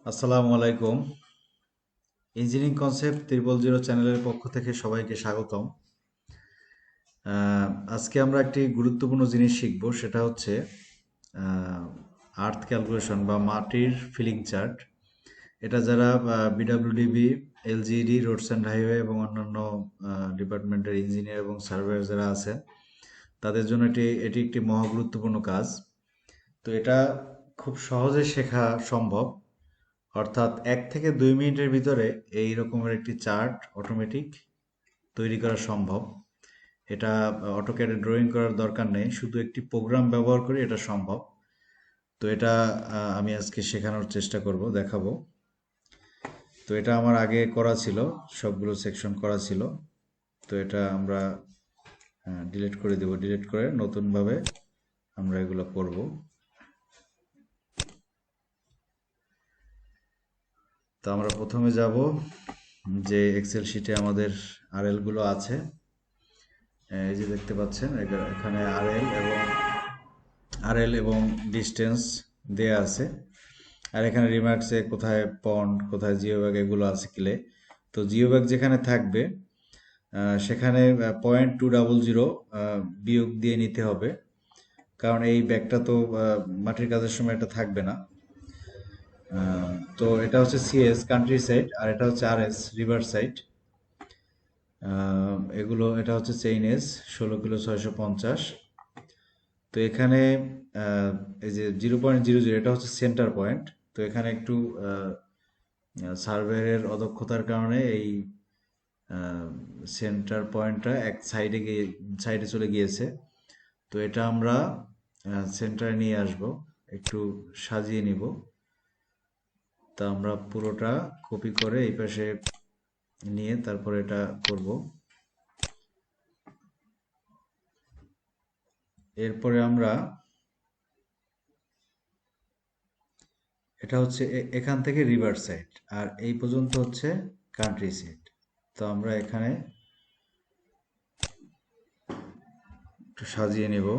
আসসালামু আলাইকুম। Engineering concept 000 চ্যানেলের পক্ষ থেকে সবাইকে স্বাগতম। আজকে আমরা একটি গুরুত্বপূর্ণ জিনিস শিখব, সেটা হচ্ছে আর্থ ক্যালকুলেশন বা মাটির ফিলিং চার্ট। এটা যারা BWDB, LGED, roads and highway এবং অন্যান্য ডিপার্টমেন্টের ইঞ্জিনিয়ার এবং সার্ভেয়ার যারা আছেন, তাদের জন্য এটি একটি মহা গুরুত্বপূর্ণ কাজ। তো এটা খুব সহজে শেখা সম্ভব। অর্থাৎ 1 থেকে 2 মিনিটের ভিতরে এই রকমের একটি চার্ট অটোমেটিক তৈরি করা সম্ভব। এটা অটোক্যাডে ড্রয়িং করার দরকার নেই, শুধু একটি প্রোগ্রাম ব্যবহার করে এটা সম্ভব। তো এটা আমি আজকে শেখানোর চেষ্টা করব, দেখাবো। তো এটা আমার আগে করা ছিল, সবগুলো সেকশন করা ছিল। তো এটা আমরা ডিলিট করে দেব, ডিলিট করে নতুনভাবে আমরা এগুলো করব। তো আমরা প্রথমে যাব যে এক্সেল শিটে আমাদের আরএল গুলো আছে। এই যে দেখতে পাচ্ছেন এখানে আরএল এবং ডিস্টেন্স দেয়া আছে। আর এখানে রিমার্কসে কোথায় পন্ড, কোথায় জিওব্যাগ এগুলো আছে ক্লে। তো জিওব্যাগ যেখানে থাকবে সেখানে 0.200 বিয়োগ দিয়ে নিতে হবে, কারণ এই ব্যাগটা তো মাটির কাজের সময় এটা থাকবে না। তো এটা হচ্ছে সিএস কান্ট্রি সাইড, আর এটা হচ্ছে আরএস রিভার সাইড। এটা হচ্ছে চেইন এস 16 কিলো 650। তো এখানে এই যে 0.00 এটা হচ্ছে সেন্টার পয়েন্ট। তো এখানে একটু সার্ভেয়ারের অদক্ষতার কারণে এই সেন্টার পয়েন্টটা এক সাইডে চলে গিয়েছে। তো এটা আমরা সেন্টারে নিয়ে আসব, একটু সাজিয়ে নিব। তা আমরা পুরোটা কপি করে এই পাশে নিয়ে তারপর এটা করব। এরপরে আমরা এটা হচ্ছে এখান থেকে রিভার সাইড, আর এই পর্যন্ত হচ্ছে কান্ট্রি সাইড। তো আমরা এখানে একটু সাজিয়ে নেব।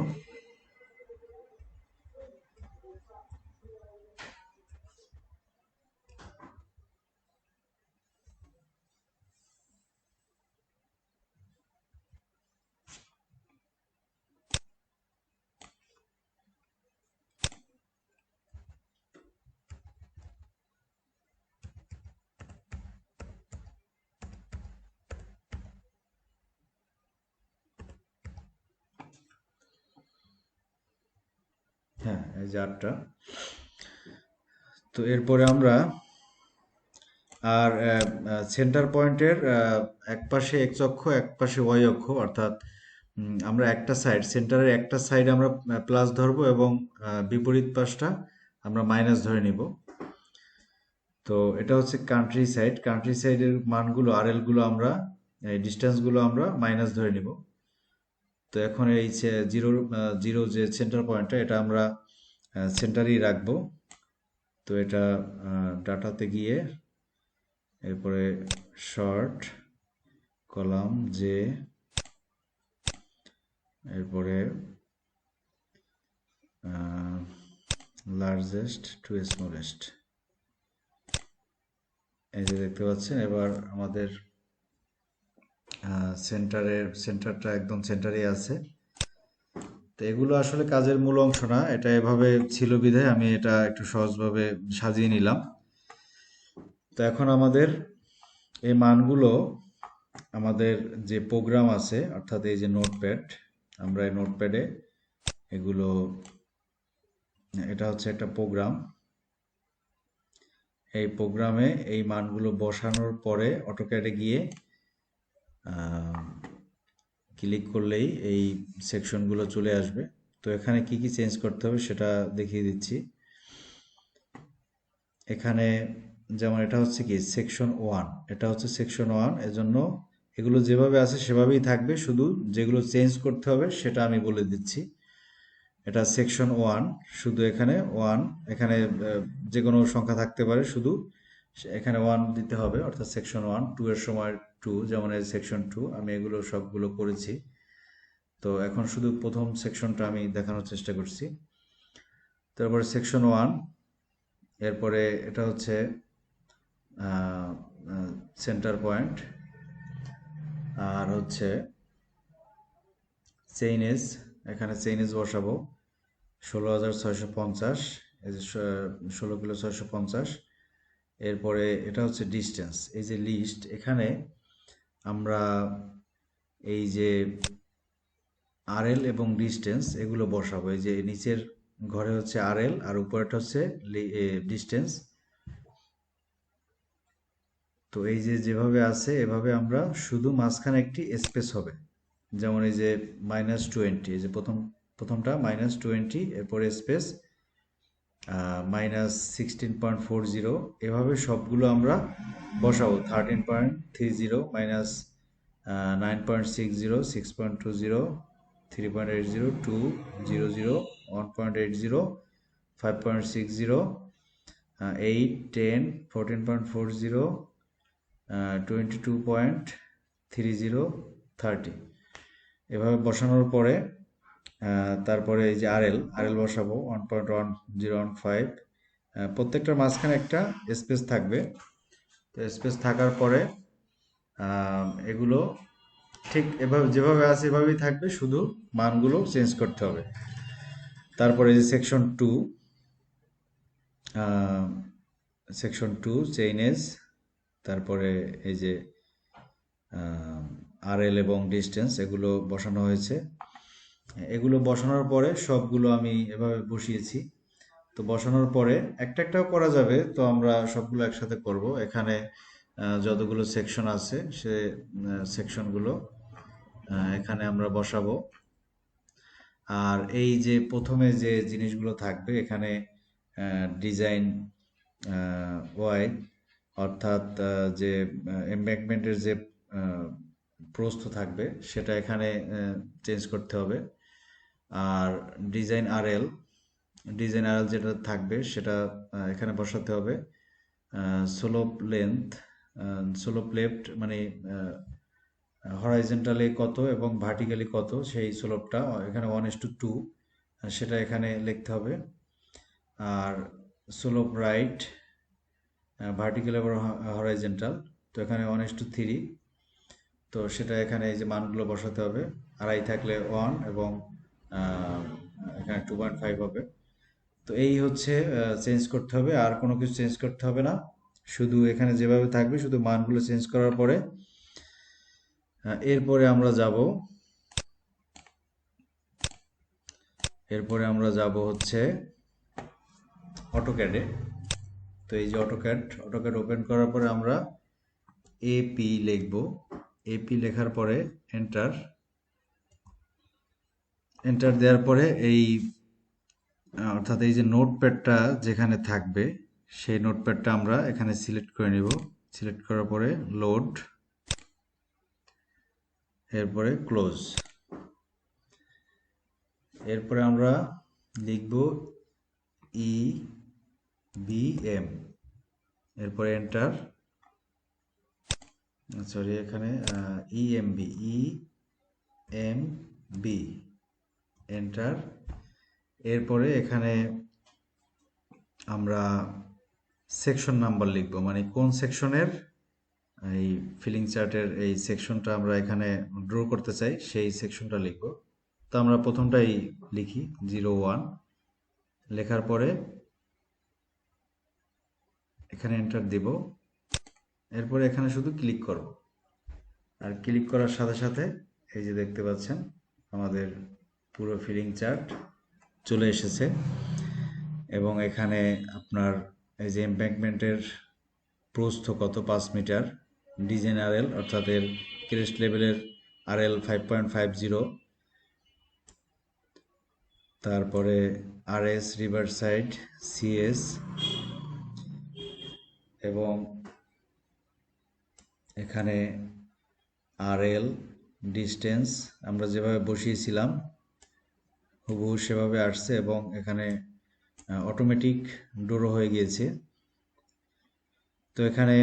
হ্যাঁ, এই যে 8টা। তো এরপরে আমরা আর সেন্টার পয়েন্টের এক পাশে এক্স অক্ষ, এক পাশে ওয়াই অক্ষ, অর্থাৎ আমরা একটা সাইড, সেন্টারের একটা সাইড আমরা প্লাস ধরবো এবং বিপরীত পাশটা আমরা মাইনাস ধরে নিব। তো এটা হচ্ছে কান্ট্রি সাইড। কান্ট্রি সাইডের মানগুলো আরএল গুলো আমরা, এই ডিস্টেন্সগুলো আমরা মাইনাস ধরে নিব। তো এখন এই জিরো জিরো যে সেন্টার পয়েন্টটা, এটা আমরা সেন্টারেই রাখবো। তো এটা ডাটাতে গিয়ে এরপরে শর্ট কলাম যে, এরপরে লার্জেস্ট টু স্মলেস্ট, এই যে দেখতে পাচ্ছেন। এবার আমাদের সেন্টারটা একদম সেন্টারেই আছে। তো এগুলো আসলে কাজের মূল অংশ না, এটা এভাবে ছিল বিধায় আমি এটা একটু সহজভাবে সাজিয়ে নিলাম। তো এখন আমাদের এই মানগুলো আমাদের যে প্রোগ্রাম আছে, অর্থাৎ এই যে নোটপ্যাড, আমরা এই নোটপ্যাডে এগুলো, এটা হচ্ছে একটা প্রোগ্রাম। এই প্রোগ্রামে এই মানগুলো বসানোর পরে অটোক্যাডে গিয়ে ক্লিক করলেই এই সেকশনগুলো চলে আসবে। তো এখানে কি কি চেঞ্জ করতে হবে সেটা দেখিয়ে দিচ্ছি। এখানে যেমন এটা হচ্ছে কি সেকশন 1, এটা হচ্ছে সেকশন 1, এজন্য এগুলো যেভাবে আছে সেভাবেই থাকবে, শুধু যেগুলো চেঞ্জ করতে হবে সেটা আমি বলে দিচ্ছি। এটা সেকশন 1, শুধু এখানে 1, এখানে যে কোনো সংখ্যা থাকতে পারে, শুধু এখানে 1 দিতে হবে, অর্থাৎ সেকশন 1। 2 এর সময় 2, যেমন এই সেকশন 2, আমি এগুলো সবগুলো করেছি। তো এখন শুধু প্রথম সেকশনটা আমি দেখানোর চেষ্টা করছি। তারপরে সেকশন 1, এরপরে এটা হচ্ছে সেন্টার পয়েন্ট, আর হচ্ছে চেইনেজ, এখানে চেইনেজ বসাবো 16,650, এই যে 16 কিলো 650। এরপরে এটা হচ্ছে ডিস্টেন্স, এই যে লিস্ট, এখানে আমরা এই যে আরএল এবং ডিস্টেন্স এগুলো বসাবো। এই যে নিচের ঘরে হচ্ছে আরএল আর উপরেটা হচ্ছে ডিস্টেন্স। তো এই যে যেভাবে আছে এভাবে আমরা শুধু মাঝখানে একটি স্পেস হবে, যেমন এই যে -20, এই যে প্রথমটা -20, এরপরে স্পেস -16.40, এভাবে সবগুলো আমরা বসাবো। 13.30 মাইনাস 9.60, 6.20, 3.80, 2.00, 1.80, 5.60, 8, 10, 14.40, 22.30, 30, এভাবে বসানোর পরে তারপরে এই যে আরএল বসাবো 1.1015। প্রত্যেকটার মাঝখানে একটা স্পেস থাকবে। তো স্পেস থাকার পরে এগুলো ঠিক এভাবে যেভাবে আছে এভাবেই থাকবে, শুধু মানগুলো চেঞ্জ করতে হবে। তারপরে এই যে সেকশন 2 চেইনেজ, তারপরে এই যে আরএল এবং ডিস্টেন্স এগুলো বসানো হয়েছে। এগুলো বসানোর পরে সবগুলো আমি এভাবে বসিয়েছি। তো বসানোর পরে একটা একটাও করা যাবে, তো আমরা সবগুলো একসাথে করব। এখানে যতগুলো সেকশন আছে সে সেকশনগুলো এখানে আমরা বসাবো। আর এই যে প্রথমে যে জিনিসগুলো থাকবে এখানে ডিজাইন ওয়াই, অর্থাৎ যে এমব্যাঙ্কমেন্টের যে প্রস্থ থাকবে সেটা এখানে চেঞ্জ করতে হবে। আর ডিজাইন আরএল যেটা থাকবে সেটা এখানে বসাতে হবে। স্লোপ লেফট মানে হরাইজন্টালি কত এবং ভার্টিক্যালি কত, সেই স্লোপটা এখানে 1:2 সেটা এখানে লিখতে হবে। আর স্লোপ রাইট ভার্টিক্যাল এবং হরাইজন্টাল, তো এখানে 1:3, তো সেটা এখানে এই যে মানগুলো বসাতে হবে। আড়াই থাকলে 1 এবং এখানে 2.5 হবে। তো এই হচ্ছে চেঞ্জ করতে হবে, আর কোনো কিছু চেঞ্জ করতে হবে না, শুধু এখানে যেভাবে থাকবে শুধু মানগুলো চেঞ্জ করার পরে এরপরে আমরা যাব হচ্ছে অটোক্যাডে। তো এই যে অটোক্যাড ওপেন করার পরে আমরা এপি লিখব। এপি লেখার পরে এন্টার দেওয়ার পরে এই অর্থাৎ এই যে নোটপ্যাডটা যেখানে থাকবে সেই নোটপ্যাডটা আমরা এখানে সিলেক্ট করে নিব। সিলেক্ট করার পরে লোড, এরপরে ক্লোজ। এরপরে আমরা লিখব EBM, এরপরে এন্টার, সরি এখানে EMB, এন্টার। এরপরে এখানে আমরা সেকশন নাম্বার লিখব, মানে কোন সেকশনের এই ফিলিং চার্টের এই সেকশনটা আমরা এখানে ড্র করতে চাই সেই সেকশনটা লিখব। তো আমরা প্রথমটাই লিখি 01, লেখার পরে এখানে এন্টার দিব। এরপরে এখানে শুধু ক্লিক করব, আর ক্লিক করার সাথে সাথে এই যে দেখতে পাচ্ছেন আমাদের পুরো ফিলিং চার্ট চলে এসেছে। এবং এখানে আপনার এই যে এমব্যাঙ্কমেন্টের প্রস্থ কত 5 মিটার, ডিজাইন আরএল অর্থাৎ এর ক্রেস্ট লেভেলের আরএল 5.50, তারপরে আরএস রিভার সাইড সিএস, এবং এখানে আরএল ডিস্টেন্স আমরা যেভাবে বসিয়েছিলাম হুবহু সেভাবে আসছে, এবং এখানে অটোমেটিক ডোরো হয়ে গিয়েছে। তো এখানে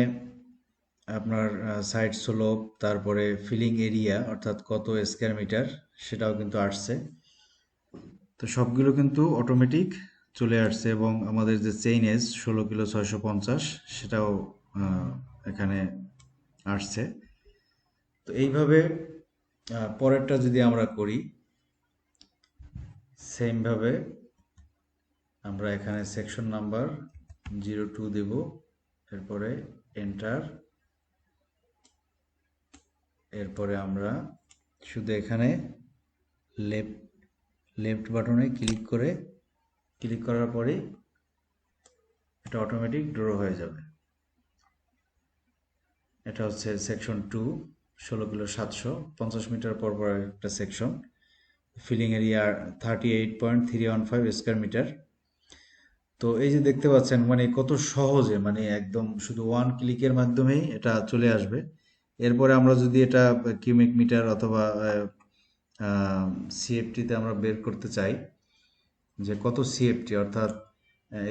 আপনার সাইড স্লোপ, তারপরে ফিলিং এরিয়া অর্থাৎ কত স্কয়ার মিটার সেটাও কিন্তু আসছে। তো সবগুলো কিন্তু অটোমেটিক চলে আসছে এবং আমাদের যে চেইন এজ 16 কিলো 650 সেটাও এখানে আসছে। তো এইভাবে পরেরটা যদি আমরা করি সেমভাবে আমরা এখানে সেকশন নাম্বার 02 দেব, এরপরে এন্টার, এরপরে আমরা শুধু এখানে লেফট বাটনে ক্লিক করার পরেই এটা অটোমেটিক ড্র হয়ে যাবে। এটা হচ্ছে সেকশন 2 16 কিলো 750 মিটার পর পর একটা section, filling area 38.315 square metre. তো এই যে দেখতে পাচ্ছেন মানে কত সহজে, মানে একদম শুধু ওয়ান ক্লিকের মাধ্যমেই এটা চলে আসবে। এরপরে আমরা যদি এটা কিউবিক মিটার অথবা সিএফটিতে আমরা বের করতে চাই যে কত সিএফটি, অর্থাৎ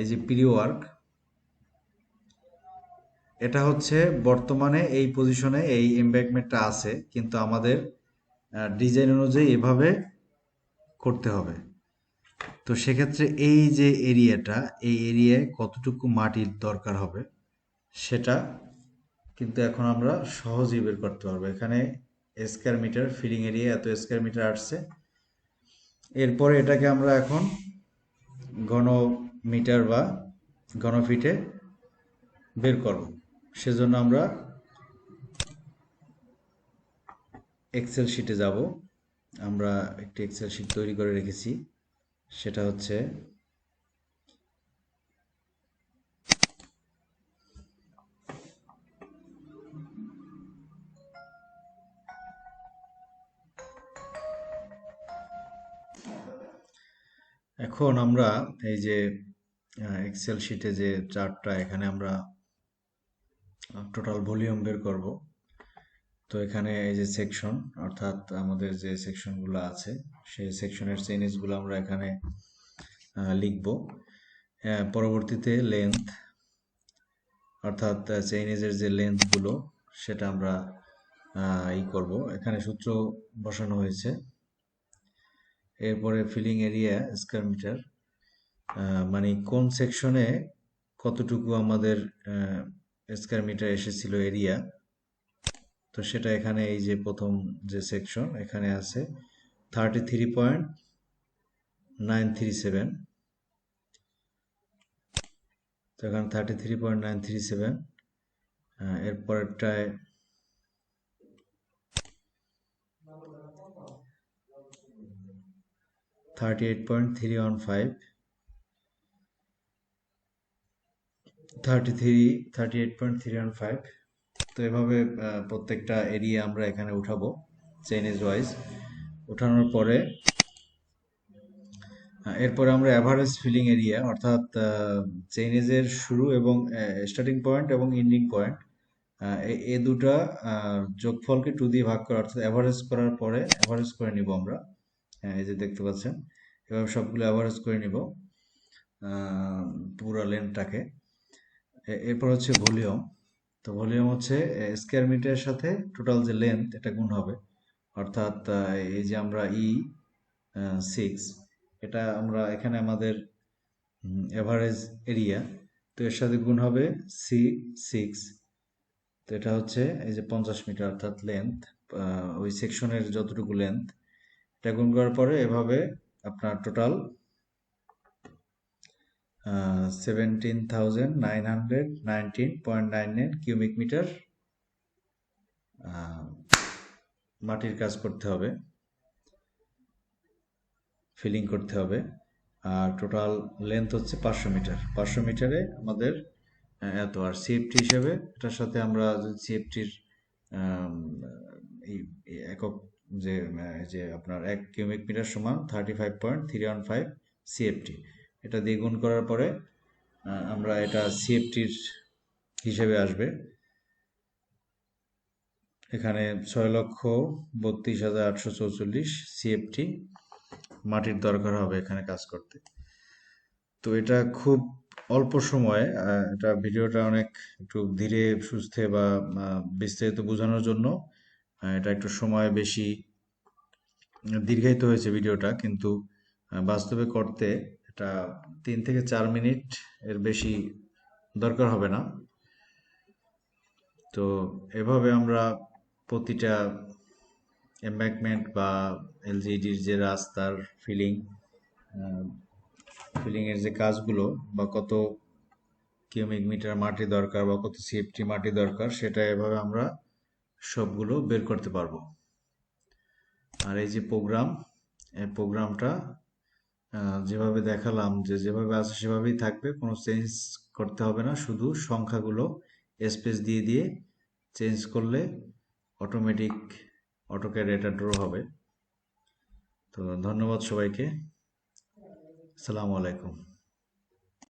এই যে প্রি ওয়ার্ক, এটা হচ্ছে বর্তমানে এই পজিশনে এই এমব্যাঙ্কমেন্টটা আছে, কিন্তু আমাদের ডিজাইন অনুযায়ী এভাবে করতে হবে। তো সেক্ষেত্রে এই যে এরিয়াটা, এই এরিয়ায় কতটুকু মাটির দরকার হবে সেটা কিন্তু এখন আমরা সহজেই বের করতে পারবো। এখানে স্কয়ার মিটার, ফিলিং এরিয়া এত স্কয়ার মিটার আসছে। এরপরে এটাকে আমরা এখন ঘন মিটার বা ঘন ফিটে বের করব। সেজন্য আমরা এক্সেল শিটে যাব। আমরা একটি এক্সেল শিট তৈরি করে রেখেছি, সেটা হচ্ছে এখন আমরা এই যে এক্সেল শিটে যে চার্টটা, এখানে আমরা টোটাল ভলিউম বের করব। তো এখানে এই যে সেকশন, অর্থাৎ আমাদের যে সেকশনগুলো আছে সেই সেকশনের চেইনেজগুলো আমরা এখানে লিখব। পরবর্তীতে লেন্থ, অর্থাৎ চেইনেজের যে লেন্থগুলো সেটা আমরা করব। এখানে সূত্র বসানো হয়েছে। এরপরে ফিলিং এরিয়া স্কয়ার মিটার, মানে কোন সেকশনে কতটুকু আমাদের স্কয়ার মিটার এসেছিল এরিয়া, তো সেটা এখানে এই যে প্রথম যে সেকশন এখানে আছে 33.937, তো এখানে 33.937, এরপরটায় 38.315, 38.315। তো এভাবে প্রত্যেকটা এরিয়া আমরা এখানে উঠাবো চেইনেজ ওয়াইজ। উঠানোর পরে এরপরে আমরা অ্যাভারেজ ফিলিং এরিয়া, অর্থাৎ চেইনেজের শুরু এবং স্টার্টিং পয়েন্ট এবং এন্ডিং পয়েন্ট, এই দুটা যোগফলকে 2 দিয়ে ভাগ করা, অর্থাৎ অ্যাভারেজ করার পরে অ্যাভারেজ করে নিব আমরা। এই যে দেখতে পাচ্ছেন এভাবে সবগুলো অ্যাভারেজ করে নিব পুরো লেন্থটাকে। এরপর হচ্ছে ভলিউম। তো ভলিউম হচ্ছে স্কয়ার মিটারের সাথে টোটাল যে লেন্থ এটা গুণ হবে, অর্থাৎ এই যে আমরা E6, এটা আমরা এখানে আমাদের এভারেজ এরিয়া, তো এর সাথে গুণ হবে C6, তো এটা হচ্ছে এই যে 50 মিটার, অর্থাৎ লেন্থ ওই সেকশনের যতটুকু লেন্থ, এটা গুণ করার পরে এভাবে আপনার টোটাল 17,919.99 কিউবিক মিটার মাটির কাজ করতে হবে, ফিলিং করতে হবে। আর টোটাল লেন্থ হচ্ছে 500 মিটার। 500 মিটারে আমাদের এত। আর সিএফটি হিসেবে এটার সাথে আমরা সিএফটির একক যে আপনার 1 কিউবিক মিটার সমান 35.315 সিএফটি, এটা দিয়ে গুণ করার পরে আমরা এটা সিএফটির হিসেবে আসবে। এখানে 6,32,844 সিএফটি মাটির দরকার হবে এখানে কাজ করতে। তো এটা খুব অল্প সময়ে, এটা ভিডিওটা অনেক একটু ধীরে সুস্থে বা বিস্তারিত বোঝানোর জন্য এটা একটু সময় বেশি দীর্ঘায়িত হয়েছে ভিডিওটা, কিন্তু বাস্তবে করতে এটা 3 থেকে 4 মিনিট, এর বেশি দরকার হবে না। তো এভাবে আমরা প্রতিটা এম্বাঙ্কমেন্ট বা এলজিডির যে রাস্তার ফিলিংয়ের যে কাজগুলো, বা কত কিউবিক মিটার মাটি দরকার বা কত সিএফটি মাটি দরকার, সেটা এভাবে আমরা সবগুলো বের করতে পারবো। আর এই যে এই প্রোগ্রামটা যেভাবে দেখালাম, যেভাবে আছে সেভাবেই থাকবে, কোনো চেঞ্জ করতে হবে না, শুধু সংখ্যাগুলো স্পেস দিয়ে দিয়ে চেঞ্জ করলে অটোমেটিক অটোক্যাড এটা ড্র হবে। তো ধন্যবাদ সবাইকে। আসসালামু আলাইকুম।